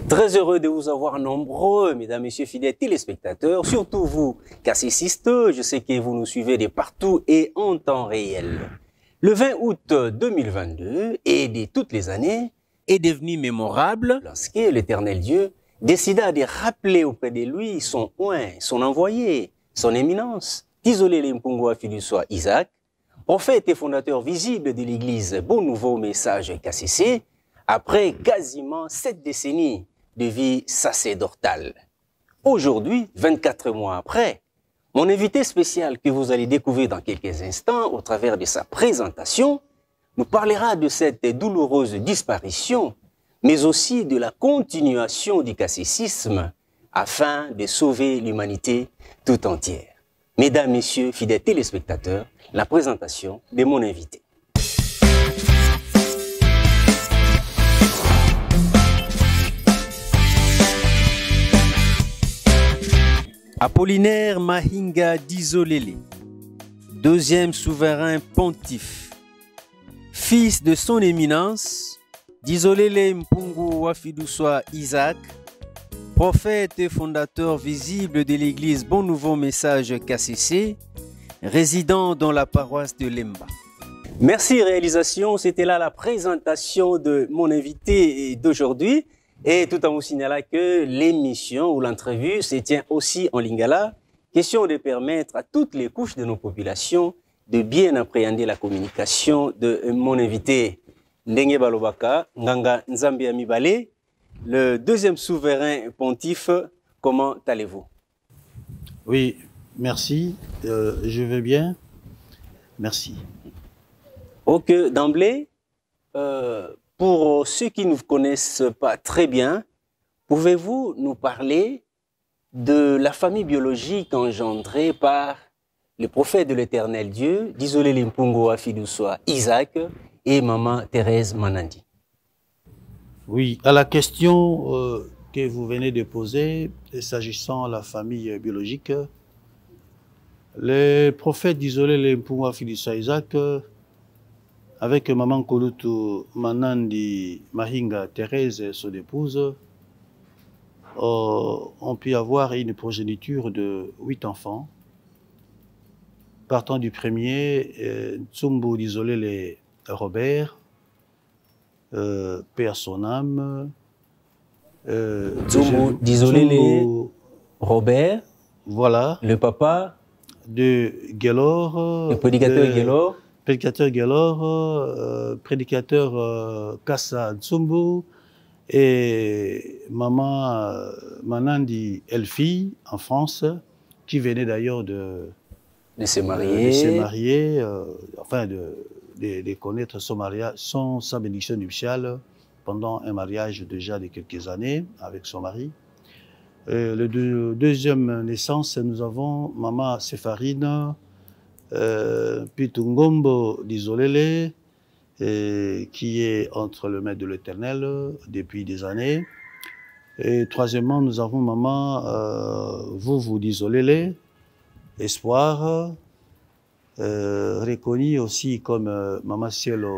Très heureux de vous avoir nombreux, mesdames, messieurs, fidèles téléspectateurs, surtout vous, cassissistes, je sais que vous nous suivez de partout et en temps réel. Le 20 août 2022, et de toutes les années, est devenu mémorable lorsque l'Éternel Dieu décida de rappeler auprès de lui son oint, son envoyé, son éminence, Tizolele Mpungwa Fiduswa Isaac, prophète et fondateur visible de l'Église Bon Nouveau Message KCC, après quasiment 7 décennies de vie sacerdotale. Aujourd'hui, 24 mois après, mon invité spécial que vous allez découvrir dans quelques instants au travers de sa présentation nous parlera de cette douloureuse disparition, mais aussi de la continuation du cassisme afin de sauver l'humanité tout entière. Mesdames, messieurs, fidèles téléspectateurs, la présentation de mon invité. Apollinaire Mahinga Dizolele, deuxième souverain pontife, fils de son éminence, Dizolele Mpungu Wafiduswa Isaac, prophète et fondateur visible de l'église Bon Nouveau Message KCC, résidant dans la paroisse de Lemba. Merci réalisation, c'était là la présentation de mon invité d'aujourd'hui. Et tout en vous signalant que l'émission ou l'entrevue se tient aussi en lingala, question de permettre à toutes les couches de nos populations de bien appréhender la communication de mon invité. Ndenge Balobaka, Nganga Nzambi Amibale, le deuxième souverain pontife, comment allez-vous? Oui, merci, je vais bien, merci. Ok, d'emblée, pour ceux qui ne vous connaissent pas très bien, pouvez-vous nous parler de la famille biologique engendrée par le prophète de l'Éternel Dieu, Dizolele Mpungu Wafiduswa Isaac et maman Thérèse Manandi? Oui, à la question que vous venez de poser, s'agissant de la famille biologique, le prophète Dizolele Mpungu Wafiduswa Isaac, avec maman Kolutu Manandi Mahinga Thérèse, son épouse, on peut avoir une progéniture de 8 enfants. Partant du premier, Tsumbu Dizolele Robert, paix à son âme. Tsumbu Dizolele Robert, voilà. Le papa de Gelor, le prédicateur Gelor. Prédicateur Gelor, prédicateur Kassa Tsumbu et maman Manandi Elfi en France, qui venait d'ailleurs de se marier, enfin de connaître son mariage, sa bénédiction nuptiale pendant un mariage déjà de quelques années avec son mari. Le deuxième naissance, nous avons maman Séfarine Pitungombo d'Isolele, qui est entre le maître de l'Éternel depuis des années. Et troisièmement, nous avons maman Vuvu d'Isolele, Espoir, reconnu aussi comme Maman Cielo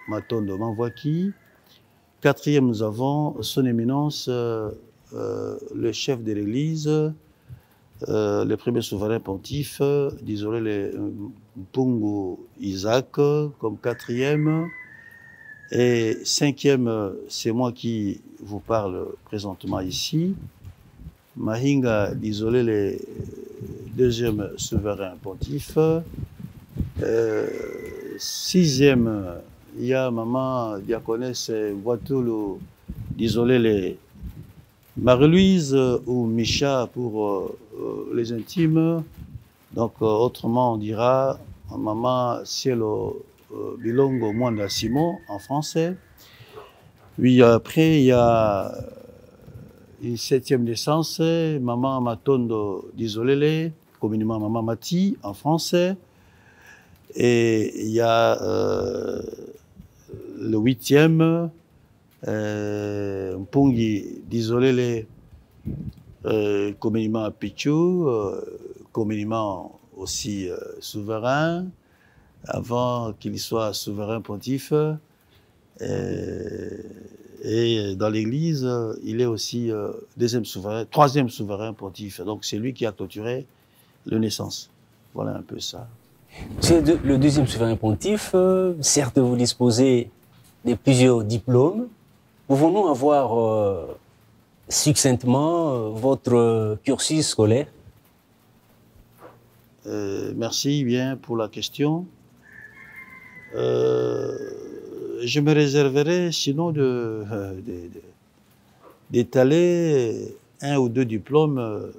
Matondo Manvoaki. Quatrième, nous avons son éminence, le chef de l'Église, le premier souverain pontife, d'Isolele Mpungu Isaac, comme quatrième. Et cinquième, c'est moi qui vous parle présentement ici. Mahinga d'Isolele, deuxième souverain pontife. Sixième, il y a maman diaconesse Voitoulou d'Isolele, Marie-Louise ou Micha pour les intimes. Donc autrement on dira maman Cielo Bilongo Mwanda Simon en français. Puis après il y a une septième naissance, maman Matondo d'Isolele, communément maman Mati en français. Et il y a le huitième, Mpungi d'Isolele, communément Pichou, communément aussi souverain, avant qu'il soit souverain pontife. Et dans l'Église, il est aussi troisième souverain pontife. Donc c'est lui qui a clôturé la naissance. Voilà un peu ça. C'est le deuxième souverain pontife. Certes, vous disposez de plusieurs diplômes. Pouvons-nous avoir succinctement votre cursus scolaire? Merci bien pour la question. Je me réserverai sinon d'étaler un ou deux diplômes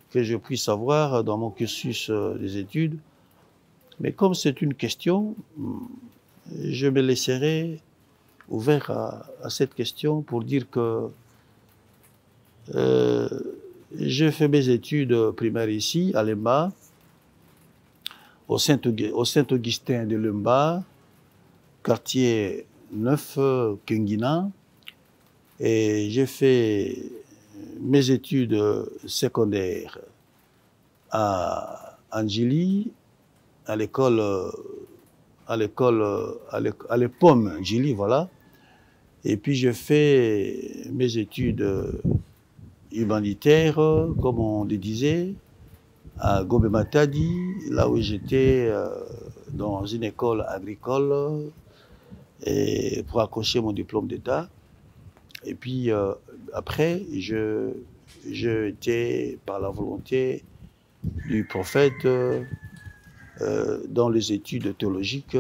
que je puisse avoir dans mon cursus des études. Mais comme c'est une question, je me laisserai ouvert à cette question pour dire que j'ai fait mes études primaires ici, à Lemba, au Saint-Augustin de Lemba, quartier 9, Kengina, et j'ai fait mes études secondaires à Angili, à l'école Pommes Angili, voilà. Et puis j'ai fait mes études humanitaires, comme on le disait, à Gombe Matadi, là où j'étais dans une école agricole, et pour accrocher mon diplôme d'État. Et puis après, j'ai été, par la volonté du prophète, dans les études théologiques,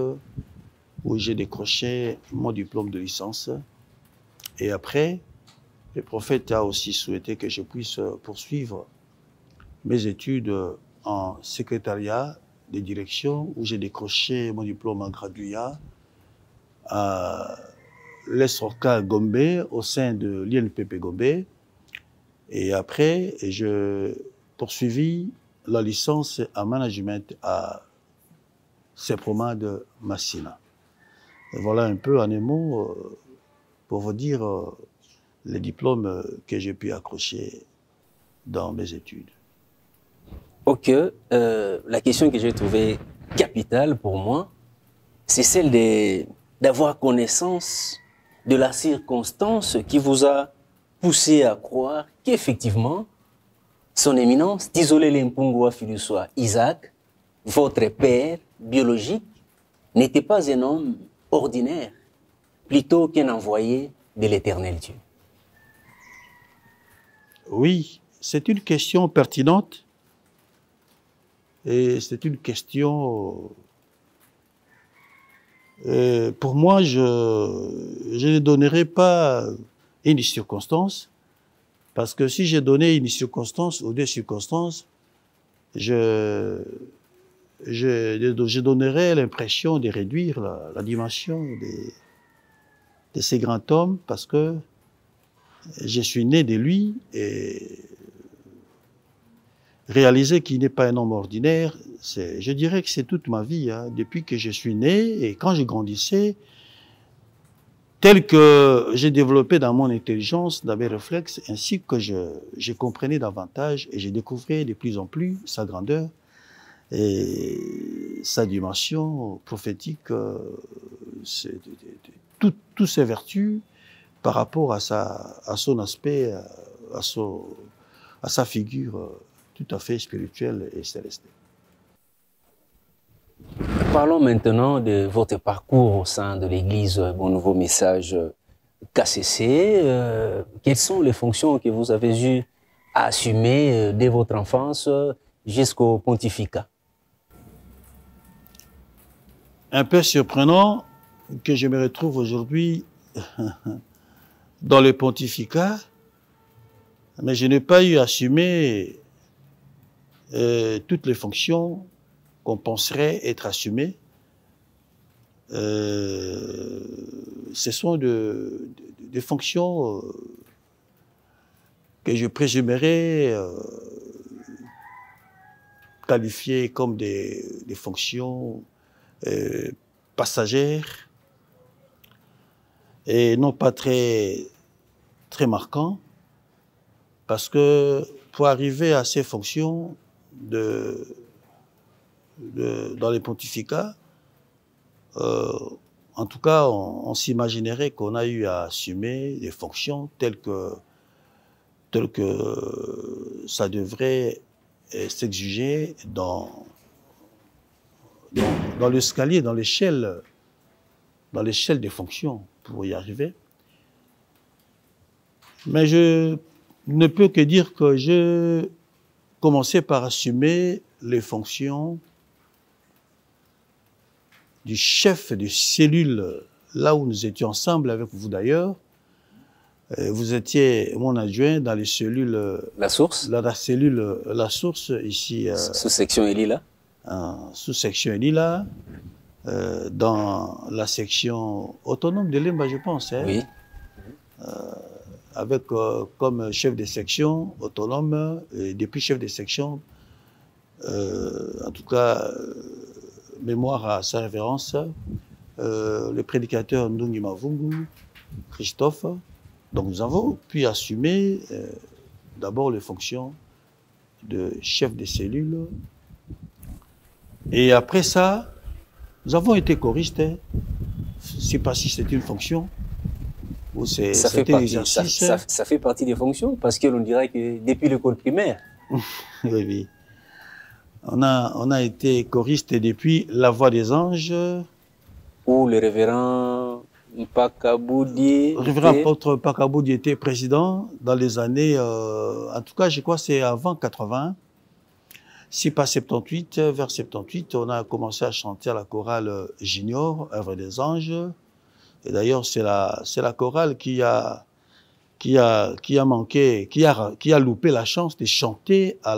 où j'ai décroché mon diplôme de licence. Et après, le prophète a aussi souhaité que je puisse poursuivre mes études en secrétariat de direction, où j'ai décroché mon diplôme en graduat à l'ESROCA Gombe, au sein de l'INPP Gombe. Et après, je poursuivis la licence en management à CEPROMA de Massina. Et voilà un peu en un mot pour vous dire les diplômes que j'ai pu accrocher dans mes études. Ok, la question que j'ai trouvée capitale pour moi, c'est celle d'avoir connaissance de la circonstance qui vous a poussé à croire qu'effectivement, son éminence, d'Isolele Mpungu Filuswa Isaac, votre père biologique, n'était pas un homme ordinaire, plutôt qu'un envoyé de l'Éternel Dieu. Oui, c'est une question pertinente et c'est une question... pour moi, je ne donnerai pas une circonstance, parce que si j'ai donné une circonstance ou des circonstances, je donnerais l'impression de réduire la dimension de ces grands hommes, parce que je suis né de lui et réaliser qu'il n'est pas un homme ordinaire, je dirais que c'est toute ma vie, hein, depuis que je suis né et quand je grandissais, tel que j'ai développé dans mon intelligence, dans mes réflexes, ainsi que je comprenais davantage et je découvrais de plus en plus sa grandeur et sa dimension prophétique, toutes ses vertus par rapport à son aspect, à sa figure tout à fait spirituelle et céleste. Parlons maintenant de votre parcours au sein de l'Église Bon Nouveau Message KCC. Quelles sont les fonctions que vous avez eu à assumer dès votre enfance jusqu'au pontificat? Un peu surprenant que je me retrouve aujourd'hui dans le pontificat, mais je n'ai pas eu à assumer toutes les fonctions qu'on penserait être assumées. Ce sont des fonctions que je présumerais qualifiées comme des fonctions passagères et non pas très marquantes, parce que pour arriver à ces fonctions dans les pontificats, en tout cas, on s'imaginerait qu'on a eu à assumer des fonctions telles que ça devrait s'exiger dans l'escalier, dans l'échelle des fonctions pour y arriver. Mais je ne peux que dire que je commençais par assumer les fonctions du chef de cellule, là où nous étions ensemble avec vous d'ailleurs. Vous étiez mon adjoint dans les cellules... La Source? La cellule La Source, ici. Sous-section Elila? Sous-section Elila, dans la section autonome de Lemba, je pense. Hein, oui. Avec comme chef de section autonome, et depuis chef de section, en tout cas, mémoire à sa révérence, le prédicateur Ndungi Mavungu, Christophe. Donc nous avons pu assumer d'abord les fonctions de chef de cellule. Et après ça, nous avons été choristes. Hein. Je ne sais pas si c'est une fonction ou c'est un exercice. Ça fait partie des fonctions, parce que l'on dirait que depuis l'école primaire. Oui, oui. On a été choriste depuis La Voix des Anges. Où le révérend Mpakaboudi... Le révérend apôtre Mpakaboudi était président dans les années... en tout cas, je crois que c'est avant 80. Si pas 78, vers 78, on a commencé à chanter à la chorale Junior, Œuvre des Anges. Et d'ailleurs, c'est la chorale qui a manqué, qui a loupé la chance de chanter à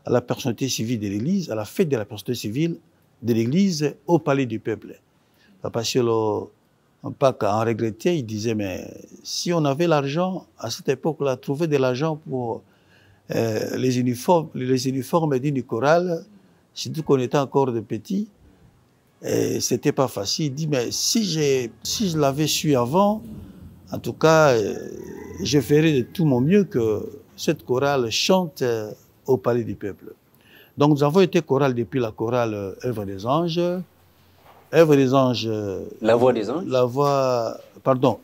la personnalité civile de l'Église, à la fête de la personnalité civile de l'Église au Palais du Peuple. Parce que en regrettait, il disait, mais si on avait l'argent, à cette époque-là, trouver de l'argent pour les uniformes d'une chorale, surtout qu'on était encore de petits, c'était pas facile. Il dit, mais si je l'avais su avant, en tout cas, je ferais de tout mon mieux que cette chorale chante au Palais du Peuple. Donc nous avons été chorale depuis la chorale Œuvre des Anges. Œuvre des Anges. La Voix des Anges.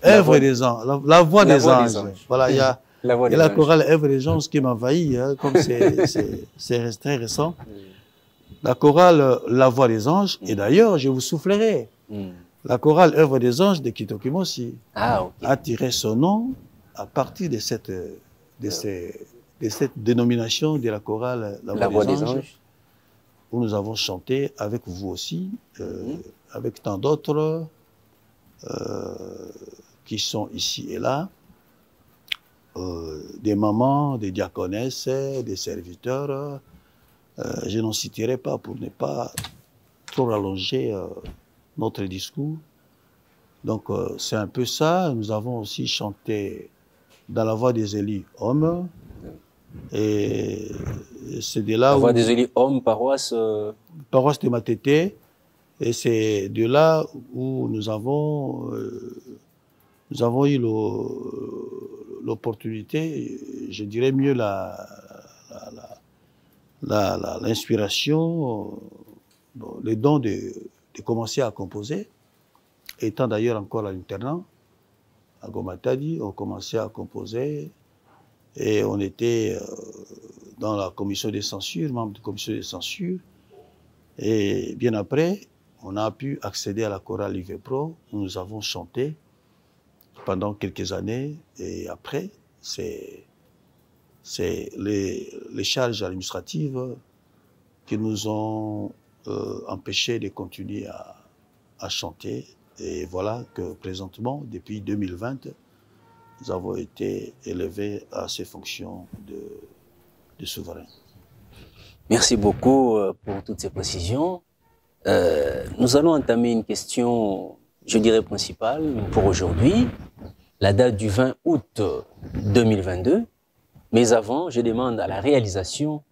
Œuvre des Anges. La Voix des Anges. Voilà, il y a la chorale Œuvre des Anges qui m'envahit, hein, comme c'est très récent. La chorale La Voix des Anges, et d'ailleurs, je vous soufflerai. La chorale Œuvre des Anges de Kitokimosi a tiré son nom à partir de cette dénomination de la chorale La Voix des Anges, où nous avons chanté avec vous aussi, avec tant d'autres qui sont ici et là, des mamans, des diaconesses, des serviteurs. Je n'en citerai pas pour ne pas trop rallonger notre discours. Donc c'est un peu ça. Nous avons aussi chanté dans la voix des élus hommes, Et c'est de là La voix où... des élus hommes, paroisse... Paroisse de Matete. Et c'est de là où nous avons eu l'opportunité, je dirais mieux l'inspiration, les dons de commencer à composer. Étant d'ailleurs encore à l'internat, à Gomatadi, on commençait à composer et on était dans la commission de censure, membre de la commission de censure. Et bien après, on a pu accéder à la chorale Livre-Pro, où nous avons chanté pendant quelques années. Et après, c'est les charges administratives qui nous ont empêchés de continuer à chanter. Et voilà que présentement, depuis 2020, nous avons été élevés à ces fonctions de souverain. Merci beaucoup pour toutes ces précisions. Nous allons entamer une question, je dirais, principale pour aujourd'hui, la date du 20 août 2022. Mais avant, je demande à la réalisation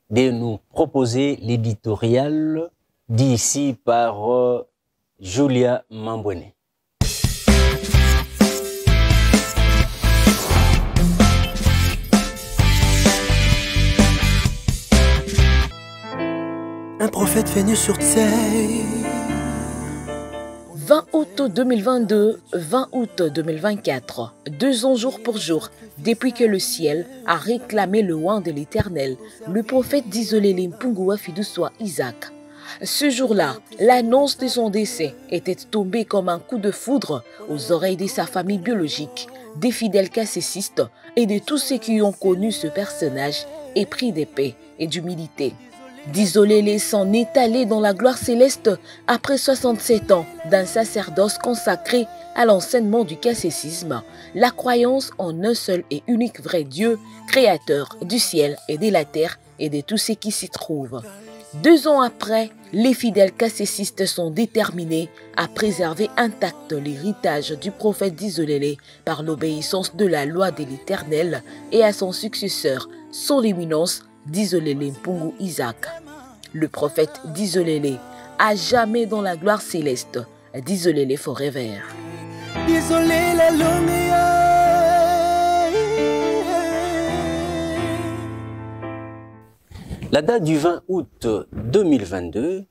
de nous proposer l'éditorial dit ici par Julia Mambwene. Un prophète venu sur terre. 20 août 2022, 20 août 2024, 2 ans jour pour jour, depuis que le ciel a réclamé le oint de l'Éternel, le prophète d'Isolélé Mpungua Fiduswa Isaac. Ce jour-là, l'annonce de son décès était tombée comme un coup de foudre aux oreilles de sa famille biologique, des fidèles cassésistes et de tous ceux qui ont connu ce personnage épris d'épée et d'humilité. D'Isolélé s'en est allé dans la gloire céleste après 67 ans d'un sacerdoce consacré à l'enseignement du cassésisme, la croyance en un seul et unique vrai Dieu, créateur du ciel et de la terre et de tout ce qui s'y trouve. 2 ans après, les fidèles cassésistes sont déterminés à préserver intact l'héritage du prophète d'Isolélé par l'obéissance de la loi de l'Éternel et à son successeur, son éminence d'Isolélé Mpungu Isaac. Le prophète d'Isolélé, à jamais dans la gloire céleste, d'Isolélé forever. Désolé la longue. La date du 20 août 2022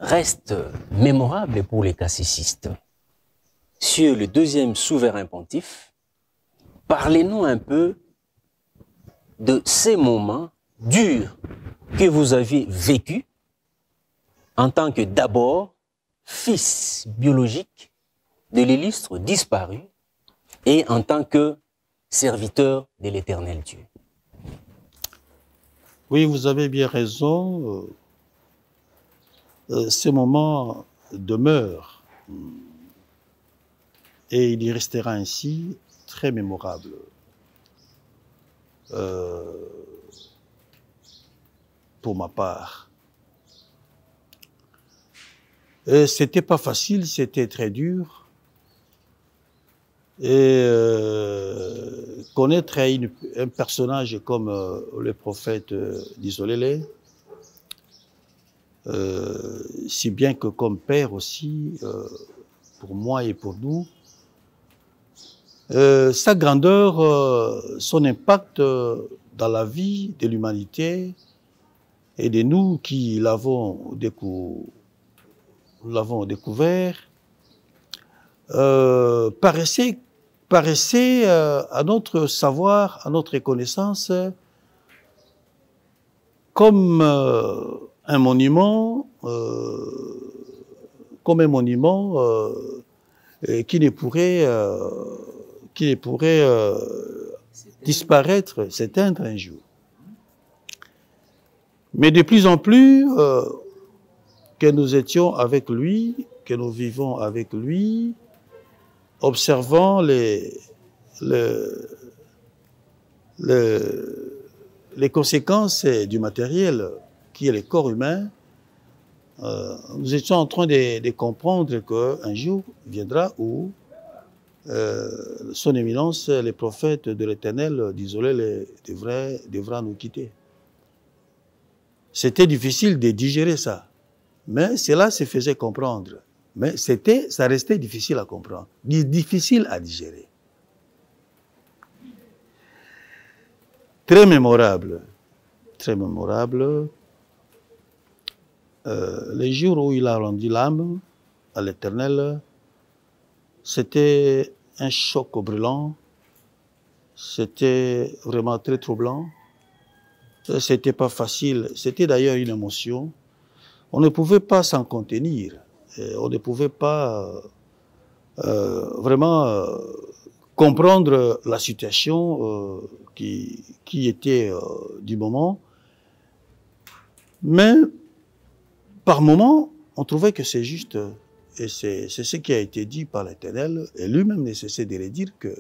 reste mémorable pour les cassésistes. Sur le deuxième souverain pontife, parlez-nous un peu de ces moments durs que vous avez vécus en tant que d'abord fils biologique de l'illustre disparu et en tant que serviteur de l'Éternel Dieu. Oui, vous avez bien raison. Ces moments demeurent et il y restera ainsi très mémorable. Pour ma part. C'était pas facile, c'était très dur. Et connaître un personnage comme le prophète d'Isolélé, si bien que comme père aussi, pour moi et pour nous, sa grandeur, son impact dans la vie de l'humanité et de nous qui l'avons découvert, paraissait à notre savoir, à notre connaissance, comme un monument, qui ne pourrait disparaître, s'éteindre un jour. Mais de plus en plus que nous étions avec lui, que nous vivons avec lui, observant les conséquences du matériel qui est le corps humain, nous étions en train de comprendre qu'un jour viendra où son éminence, les prophètes de l'Éternel, désolé, devra nous quitter. C'était difficile de digérer ça, mais cela se faisait comprendre. Mais ça restait difficile à comprendre, difficile à digérer. Très mémorable, très mémorable. Les jours où il a rendu l'âme à l'Éternel, c'était un choc brûlant, c'était vraiment très troublant. C'était pas facile, c'était d'ailleurs une émotion. On ne pouvait pas s'en contenir, on ne pouvait pas vraiment comprendre la situation qui était du moment. Mais par moments, on trouvait que c'est juste, et c'est ce qui a été dit par l'Éternel, et lui-même ne cessait de le dire, que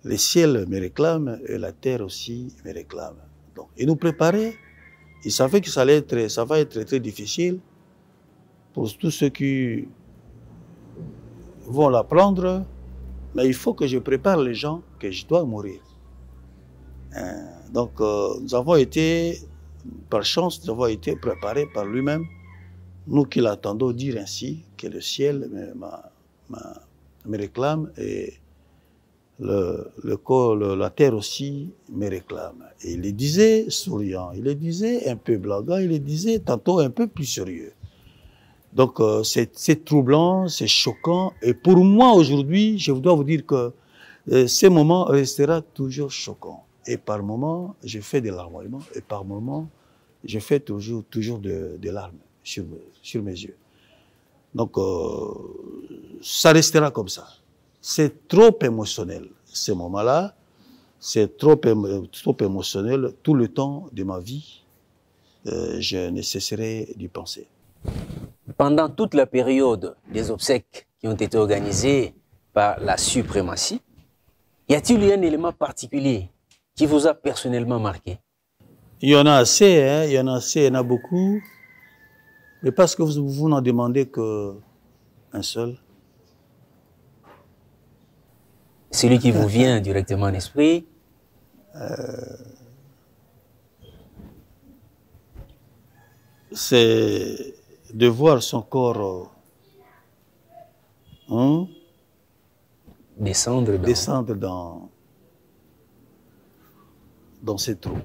les ciels me réclament et la terre aussi me réclame. Donc, il nous préparait, il savait que ça va être très difficile pour tous ceux qui vont l'apprendre, mais il faut que je prépare les gens que je dois mourir. Donc, nous avons été, par chance, nous avons été préparés par lui-même, nous qui l'attendons dire ainsi, que le ciel me réclame et la terre aussi me réclame. Et il le disait souriant, il le disait un peu blaguant, il le disait tantôt un peu plus sérieux. Donc c'est troublant, c'est choquant. Et pour moi aujourd'hui, je dois vous dire que ce moment restera toujours choquant. Et par moments, je fais des larmoiements, et par moments, je fais toujours des larmes sur mes yeux. Donc ça restera comme ça. C'est trop émotionnel, ce moment-là. C'est trop émotionnel. Tout le temps de ma vie, je ne cesserai d'y penser. Pendant toute la période des obsèques qui ont été organisées par la suprématie, y a-t-il eu un élément particulier qui vous a personnellement marqué? Il y en a assez, hein, il y en a beaucoup. Mais parce que vous n'en demandez qu'un seul. Celui qui vous vient directement à l'esprit. C'est de voir son corps descendre dans ces trous.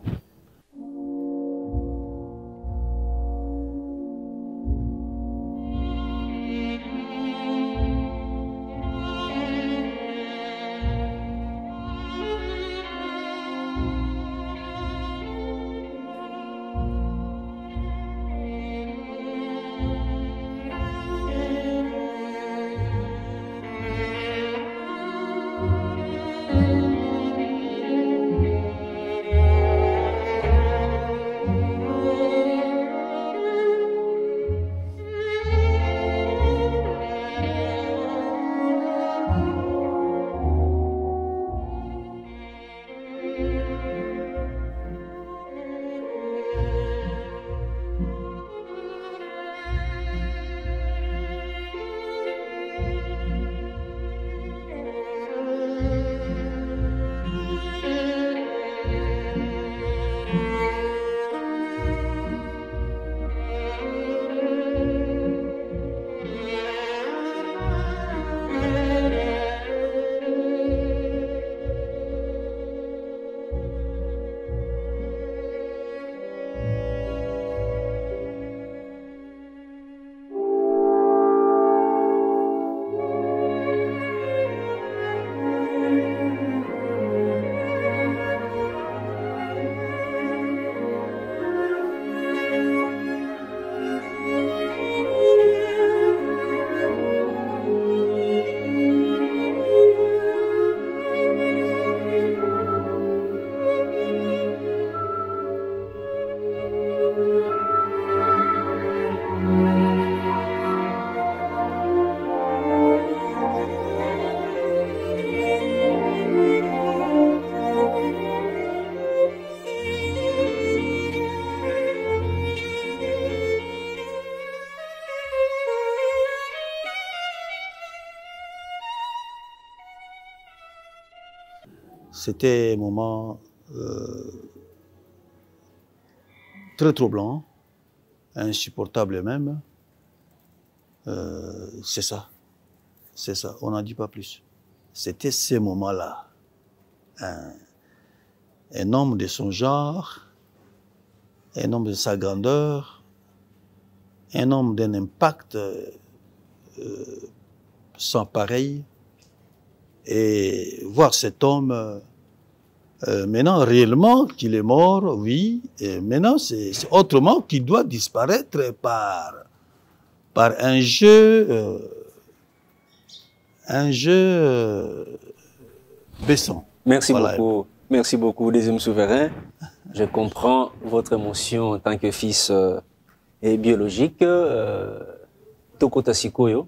C'était un moment très troublant, insupportable même. C'est ça. C'est ça. On n'en dit pas plus. C'était ces moments-là. Un homme de son genre, un homme de sa grandeur, un homme d'un impact sans pareil. Et voir cet homme, maintenant réellement qu'il est mort, oui, et maintenant c'est autrement qu'il doit disparaître par un jeu baissant. Merci Voilà. beaucoup. Merci beaucoup, deuxième souverain. Je comprends votre émotion en tant que fils et biologique. Tokota Sikoyo.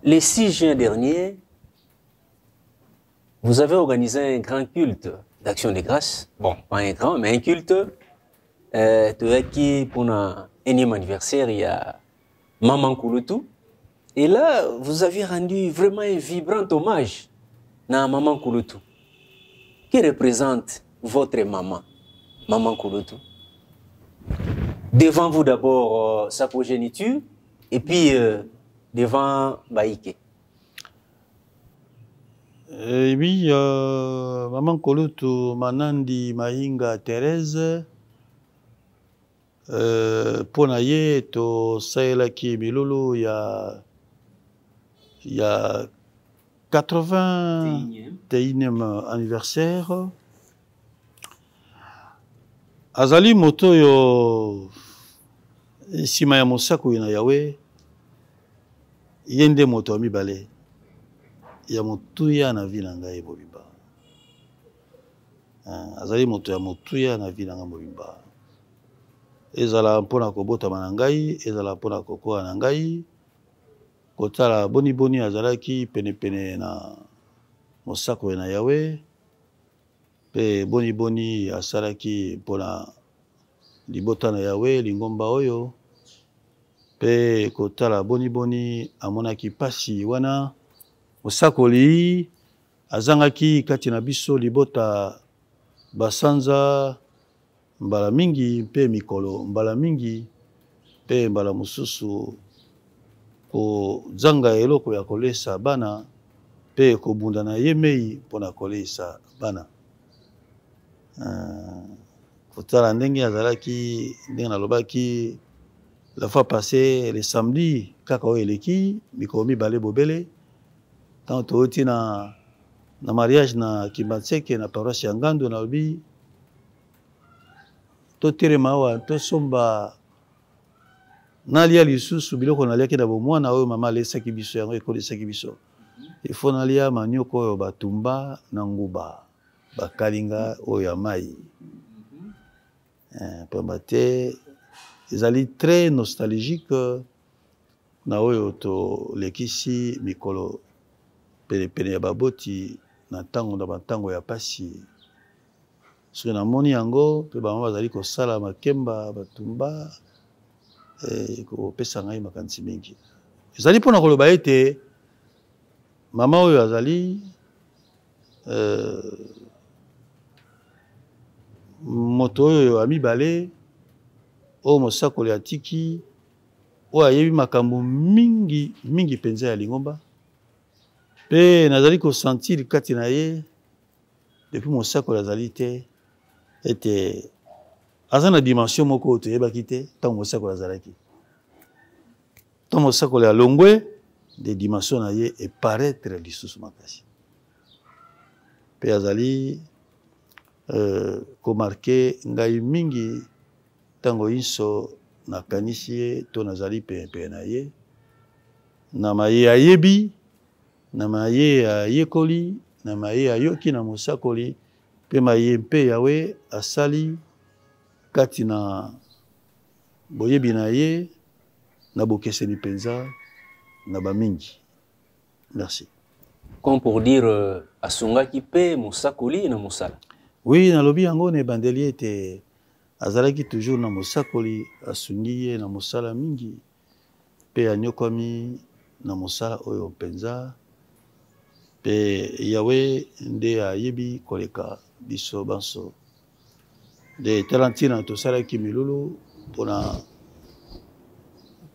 Le 6 juin dernier, vous avez organisé un grand culte d'action de grâce. Bon, pas un grand, mais un culte. Qui pour un énième anniversaire, il y a Maman Kouloutou. Et là, vous avez rendu vraiment un vibrant hommage à Maman Kouloutou. Qui représente votre maman, Maman Kouloutou? Devant vous d'abord sa progéniture et puis devant Baïké. Oui, Maman Kouloutou, Manandi Mahinga Thérèse, Ponaye, to Saelaki Milulu, il y a 81e anniversaire. Azali moto yo sima ya mosako na yawe yende moto mibale ya motuya na vila ngai mobimba. Azali moto ya motuya na vila ngai mobimba. Ezala mpona kobota manangai, ezala mpona kokoa na ngai. Kotala boni boni azalaki pene na mosako na yawe. Pe boni boni asalaki mpona libota na yawe lingomba oyo. Pe kotala boni boni amonaki pasi wana mosakoli azangaki kati na biso libota basanza mbala mingi pe mikolo mbala mingi pe mbala mususu ko zanga eloko ya kolesa bana pe kobunda na yemei mpona kolesa bana. Kotala ndenge azalaki ndenge nalobaki la fois passée le samedi kaka oyo eleki mikolo mibale bobele tant tooti na mariage na Kimbatseke na paroisse ya Ngando nalobi totelema awa tosomba nalia lisusu biloko naliaki na bomwana oyo mama alesaki biso yango ekolesaki biso ifo nalia manioko oyo batumba na nguba bakalinga oyo ya mai pamba te ezali très nostalgique na oyo tolekisi mikolo penepene ya baboti na ntango ya pasi soki namoni yango mpe bamama bazali kosala makemba batumba kopesa ngai makanisi mingi. Ezali mpona koloba ete mama oyo azali moto oyo amibale oyo mosakoli atiki oyo ayebi makambo mingi mingi mpenza ya lingomba pe nazali kosentir kati na ye depuis mosakoli azali te ete aza na dimension moko oyo toyebaki te ntango mosakoli azalaki. Ntango mosakoli alongwe de dimension na ye eparaître lisusu makasi pe azali komarke ngai mingi ntango nyonso nakanisi ye to nazali pene na ye na maye ayebi na maye ayekoli na maye ayoki na mosakoli pe maye mpe yawe asali kati na boyebi na ye na bokeseni mpenza na bamingi. Merci. Comme pour dire asungaki pe mosakoli na mosala. Oui, nalobi yango na ebandeli ete azalaki toujours na mosakoli asungi ye na mosala mingi pe anyokwami na mosala oyo mpenza pe Yahweh nde ayebi koleka biso banso de talantina to sala ki milulu pona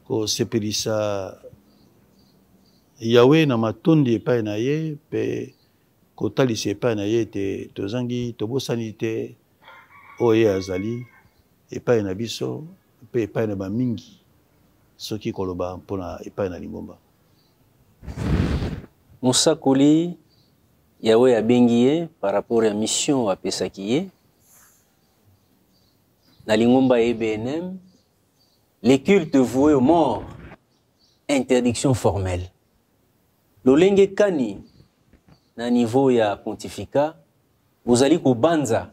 ko sepelisa Yahweh na matondi epai na ye pe kotalisa epai na ye te tozangi tobosani te oye azali epai na biso pe epai na bamingi soki koloba mpona epai na Lingomba. Mosakoli Yahweh abengi ye par rapport à mission apesaki ye na Lingomba et BNM, les cultes voués aux morts, interdiction formelle. Lolenge kani na niveau ya pontificat, vous allez au Banza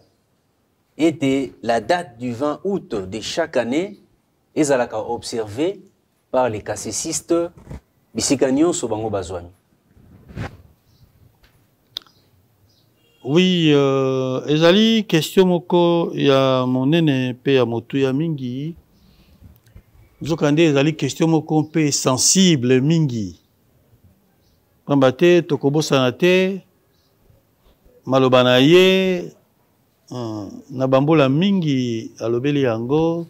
était la date du 20 août de chaque année et alaka observé par les cassésistes bisikanion sobango bazwami. Oui, ezali question moko ya monene pe ya motu ya mingi. Zokande ezali question moko pe sensible mingi. Pambate tokobosana te maloba na ye na bambola mingi alobeli yango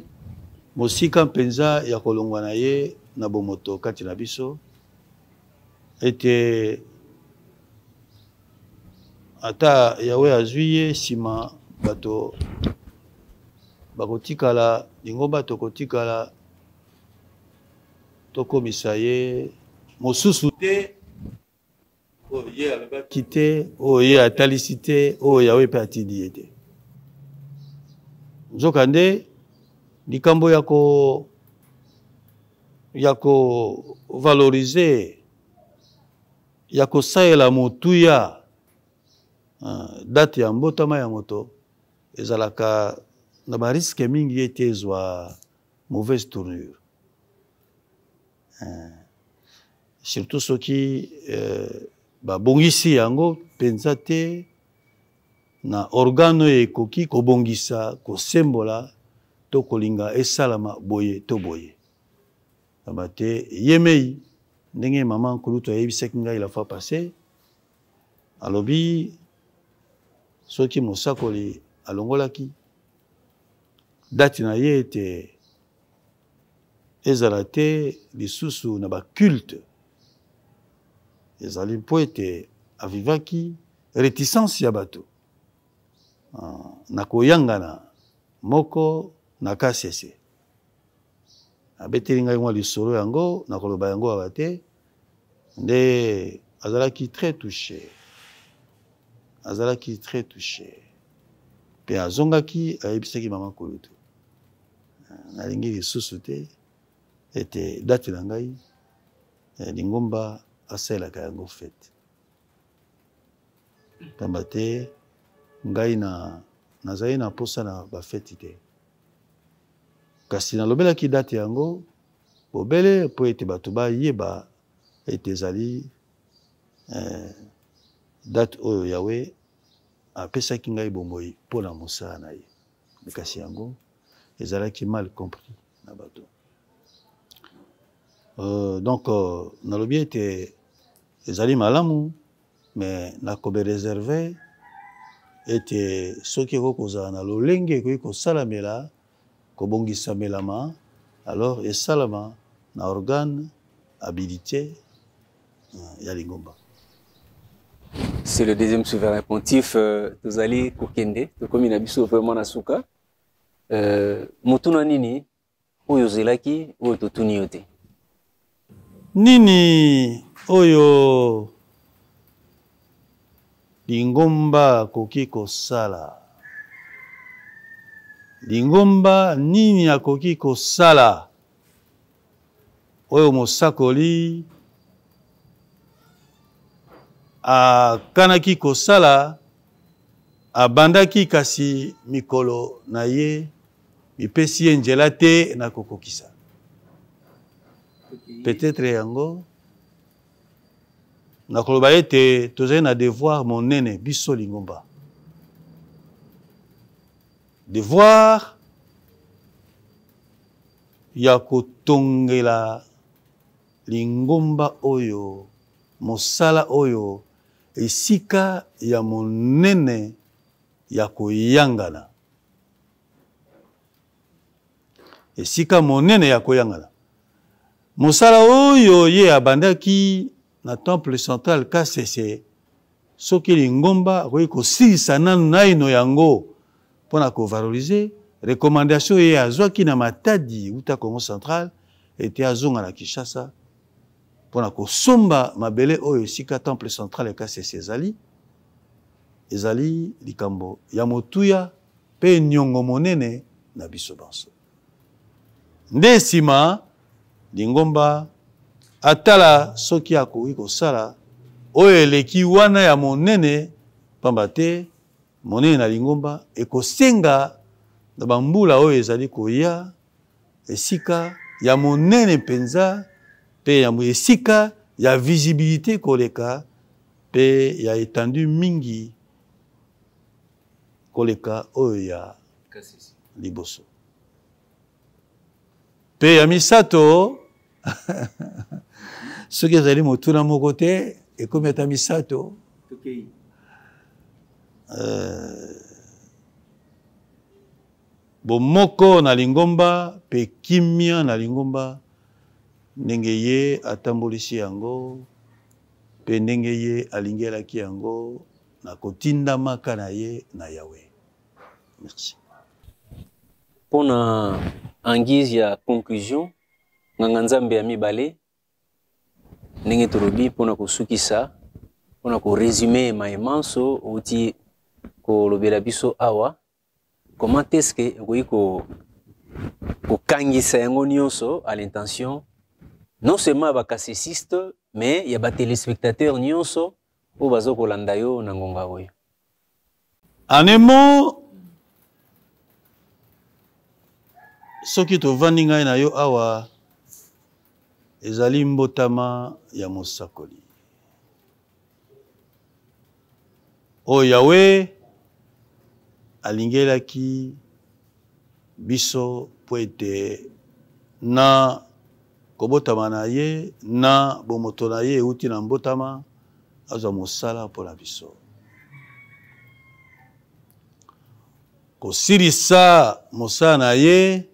mosika mpenza ya kolongwa na ye na bomoto kati na biso ete ata Yahweh azwi ye sima bato bakotikala Lingomba tokotikala tokomisa ye mosusu te oye alobaki te oye atalisi te oyo Yahweh mpe atindi ye te. Nzokande likambo yako valoriser yako saela motuya date ya mbotama ya moto ezalaka na ba risque mingi ete ezwa mauvaise tournure. Surtout soki babongisi yango penza te na organo ekoki kobongisa kosembola to kolinga esalama boye to boye. Abate yemei ndenge mama nkulutu ayebisaki ngai la fois passée alobi soki mosakoli alongolaki date na ye ete ezala te lisusu na baculte ezali mpo ete avivaki réticence ya bato na koyangana moko na kasese abeteli ngai mwa lisolo yango na koloba yango aba te nde azalaki très touché pe azongaki ayebisaki mama nkulutu nalingi lisusu te ete date na ngai Lingomba asalelaka yango fete pamba te ngai nazali na posa na bafeti te kasi nalobelaki date yango bobele po ete bato bayeba ete ezali date oyo Yahweh apesaki ngai bomoi mpona mosala na ye kasi yango ezalaki mal compris na bato. Donc nalobi ete ezali malamu mais nakobe réservé ete soki kozala na lolenge ekoki kosalamela kobongisa melama alors esalama na organe habilité ya Lingomba. C'est le deuxième souverain pontife tozali kokende tokomi na biso vraiment na suka mutuna nini oyo zelaki oyo totuni yote nini oyo Lingomba koki kosala Lingomba nini akoki kosala oyo mosakoli akanaki kosala abandaki kasi mikolo na ye mipesi ye nzela te na kokokisa. Peut-être yango na koloba ete tozali na devoir monene biso Lingomba. Devoir ya kotongela Lingomba oyo mosala oyo esika ya monene ya koyangana. Esika monene ya koyangana. Mosala oyo ye abandaki na temple central KCC soki lingomba akoki kosilisa nanu naino yango mpona kovalorize recommandation ye azwaki na Matadi uta Congo central ete azonga na Kinshasa mpona kosomba mabele oyo esika temple central KCC ezali likambo ya motuya pe nyongo monene na biso banso. Nde nsima lingomba atala soki akoki kosala oyo eleki wana ya monene pamba te monene na lingomba ekosenga na bambula oyo ezali koya esika ya monene penza pe ya esika ya visibilité koleka pe ya étendue mingi koleka oyo ya liboso. Pe ya misato soki ezali motuna moko te ekomi ata misato bomoko na lingomba pe kimia na lingomba ndenge ye atambolisi yango pe ndenge ye alingelaki yango na kotindamaka na ye na Yahweh. Merci. Pona en guise ya conclusion nganga nzambe ya mibale ndenge tolobi pona kosukisa pona ko résumer maemanso uti ko lobela biso awa comment est-ce que okoki kokangisa yango nyonso à l'intention non seulement ba cassiciste mais il y a ba téléspectateurs nyonso o bazo kolanda yo na ngonga oyo. En un mot, soki tovandi ngai na yo awa ezali mbotama ya mosakoli. O Yahweh alingelaki biso po ete na kobotama na ye na bomoto na ye euti na mbotama azwa mosala mpo na biso. Kosilisa mosala na ye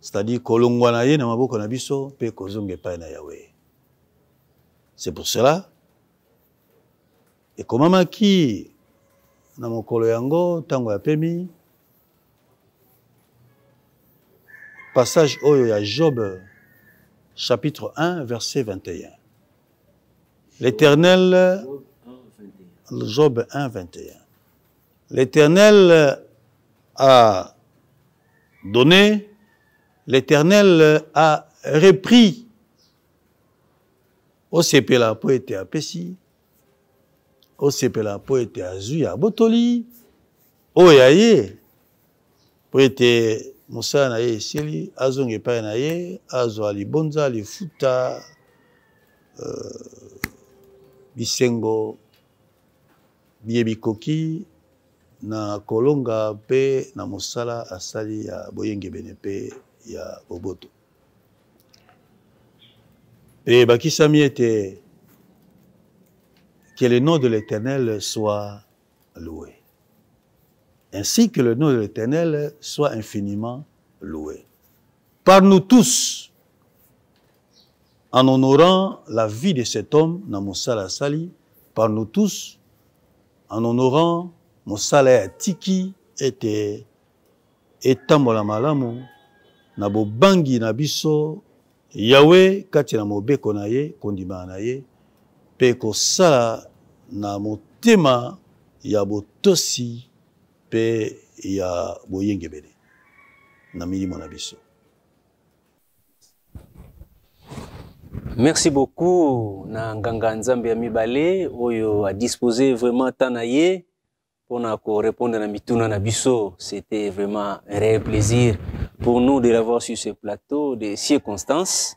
c'est-à-dire kolongwa na ye na maboko na biso pe kozonga epai na Yahweh. C'est pour cela ekomamaki na mokolo yango tango ya pemi passage oyo ya Job chapitre 1 verset 21. L'Éternel Job 1 21. L'Éternel a donné, l'Éternel a repris. O sepela po ete apesi, o sepela po ete azui ya botoli, o ya ye po ete mosala na ye esili azonga epai na ye azwa libonza lifuta bisengo biyebikoki na kolonga pe na mosala asali ya boyengebene pe ya boboto. Et bakisami ete que le nom de l'Éternel soit loué. Ainsi que le nom de l'Éternel soit infiniment loué. Par nous tous, en honorant la vie de cet homme, na mosala sali, par nous tous, en honorant mosala tiki ete etambola malamu na bobangi na biso Yahweh kati na mobeko na ye kondima na ye pe kosala na motema ya botosi pe ya boyengebele na milimo na biso. Merci beaucoup na nganga nzambe ya mibale oyo a disposé vraiment tana ye pour répondre à mituna na biso. C'était vraiment un réel plaisir pour nous de l'avoir sur ce plateau de circonstances.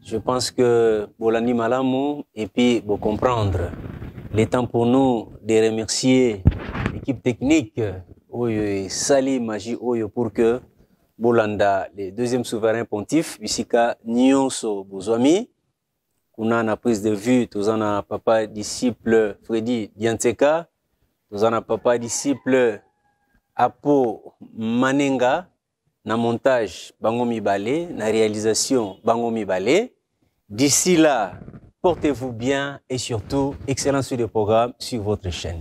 Je pense que Bolani Malamu et puis pour comprendre le temps pour nous de remercier l'équipe technique Oyo Sali Magie Oyo pour que Bolanda, le deuxième souverain pontife, Bisika Nyonso Bozwami, kuna na prise de vue tozana papa disciple Freddy Dianteka, tozana papa disciple Apo Manenga, na montage bango mibale, na réalisation bango mibale. D'ici là, portez-vous bien et surtout excellent sur le programme sur votre chaîne.